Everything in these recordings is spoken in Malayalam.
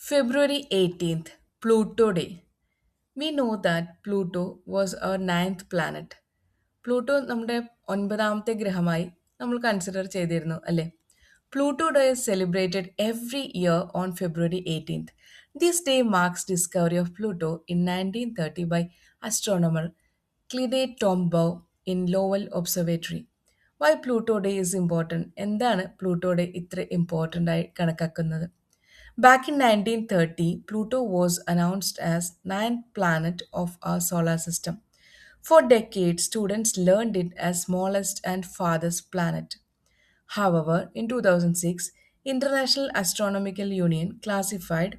February 18th, Pluto Day. We know that Pluto was our ninth planet. Pluto നമ്മുടെ ഒൻപതാമത്തെ ഗ്രഹമായി നമ്മൾ കൺസിഡർ ചെയ്തിരുന്നു അല്ലേ? Pluto day is celebrated every year on February 18th. This day marks discovery of Pluto in 1930 by astronomer Clyde Tombaugh in Lowell Observatory. Why Pluto Day is important? എന്താണ് പ്ലൂട്ടോ ഡേ ഇത്ര ഇമ്പോർട്ടൻ്റ് ആയി കണക്കാക്കുന്നത്? Back in 1930, Pluto was announced as ninth planet of our solar system. For decades, students learned it as smallest and farthest planet. However, in 2006, International Astronomical Union classified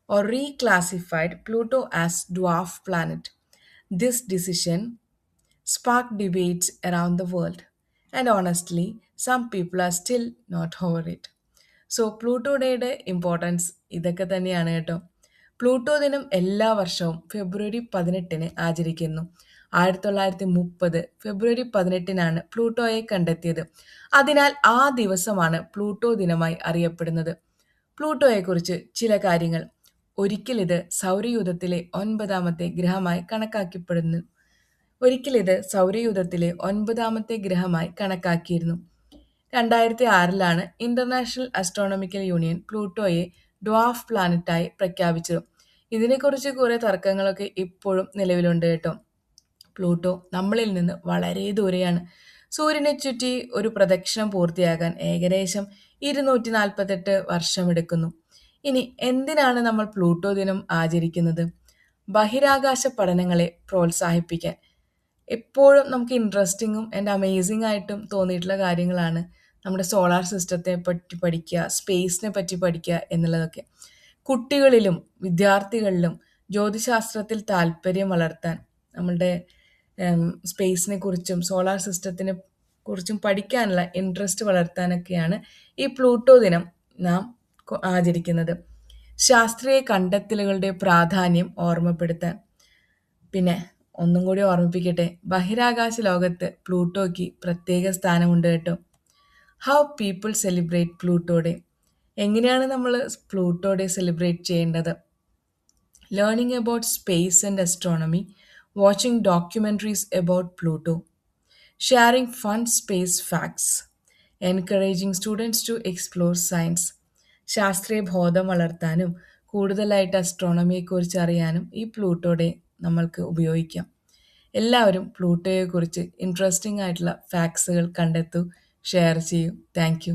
or reclassified Pluto as dwarf planet. This decision sparked debates around the world, and honestly, some people are still not over it. So Pluto ഡേയുടെ ഇമ്പോർട്ടൻസ് ഇതൊക്കെ തന്നെയാണ് കേട്ടോ. പ്ലൂട്ടോ ദിനം എല്ലാ വർഷവും ഫെബ്രുവരി 18-ന് ആചരിക്കുന്നു. 1930 ഫെബ്രുവരി 18-നാണ് പ്ലൂട്ടോയെ കണ്ടെത്തിയത്. അതിനാൽ ആ ദിവസമാണ് പ്ലൂട്ടോ ദിനമായി അറിയപ്പെടുന്നത്. പ്ലൂട്ടോയെക്കുറിച്ച് ചില കാര്യങ്ങൾ. ഒരിക്കൽ ഇത് സൗരയൂഥത്തിലെ 9ാമത്തെ ഗ്രഹമായി കണക്കാക്കപ്പെടുന്നു. കണക്കാക്കിയിരുന്നു. 2006-ലാണ് ഇന്റർനാഷണൽ ആസ്ട്രോണമിക്കൽ യൂണിയൻ പ്ലൂട്ടോയെ ഡ്വാർഫ് പ്ലാനറ്റായി പ്രഖ്യാപിച്ചത്. ഇതിനെക്കുറിച്ച് കുറേ തർക്കങ്ങളൊക്കെ ഇപ്പോഴും നിലവിലുണ്ട് കേട്ടോ. പ്ലൂട്ടോ നമ്മളിൽ നിന്ന് വളരെ ദൂരെയാണ്. സൂര്യനെ ചുറ്റി ഒരു പ്രദക്ഷിണം പൂർത്തിയാകാൻ ഏകദേശം 248 വർഷമെടുക്കുന്നു. ഇനി എന്തിനാണ് നമ്മൾ പ്ലൂട്ടോ ദിനം ആചരിക്കുന്നത്? ബഹിരാകാശ പഠനങ്ങളെ പ്രോത്സാഹിപ്പിക്കാൻ. എപ്പോഴും നമുക്ക് ഇൻട്രസ്റ്റിങ്ങും ആൻഡ് അമേസിംഗ് ആയിട്ടും തോന്നിയിട്ടുള്ള കാര്യങ്ങളാണ് നമ്മുടെ സോളാർ സിസ്റ്റത്തെ പറ്റി പഠിക്കുക, സ്പേസിനെ പറ്റി പഠിക്കുക എന്നുള്ളതൊക്കെ. കുട്ടികളിലും വിദ്യാർത്ഥികളിലും ജ്യോതിശാസ്ത്രത്തിൽ താല്പര്യം വളർത്താൻ, നമ്മളുടെ സ്പേസിനെ കുറിച്ചും സോളാർ സിസ്റ്റത്തിനെ കുറിച്ചും പഠിക്കാനുള്ള ഇൻട്രസ്റ്റ് വളർത്താനൊക്കെയാണ് ഈ പ്ലൂട്ടോ ദിനം നാം ആചരിക്കുന്നത്. ശാസ്ത്രീയ കണ്ടെത്തലുകളുടെ പ്രാധാന്യം ഓർമ്മപ്പെടുത്താൻ. പിന്നെ ഒന്നും കൂടി ഓർമ്മിപ്പിക്കട്ടെ, ബഹിരാകാശ ലോകത്ത് പ്ലൂട്ടോയ്ക്ക് പ്രത്യേക സ്ഥാനമുണ്ട് കേട്ടോ. How people celebrate Pluto day. എങ്ങനെയാണ് നമ്മൾ പ്ലൂട്ടോ ഡേ സെലിബ്രേറ്റ് ചെയ്യേണ്ടത്? Learning about space and astronomy, watching documentaries about Pluto, sharing fun space facts, encouraging students to explore science. ശാസ്ത്രീയ ബോധം വളർത്താനും കൂടുതലായിട്ട് അസ്ട്രോണമിയെക്കുറിച്ച് അറിയാനും ഈ പ്ലൂട്ടോ ഡേ നമ്മൾക്ക് ഉപയോഗിക്കാം. എല്ലാവരും പ്ലൂട്ടോയെക്കുറിച്ച് ഇൻട്രസ്റ്റിംഗ് ആയിട്ടുള്ള ഫാക്ട്സുകൾ കണ്ടെത്തൂ, ഷെയർ ചെയ്യൂ. Thank you.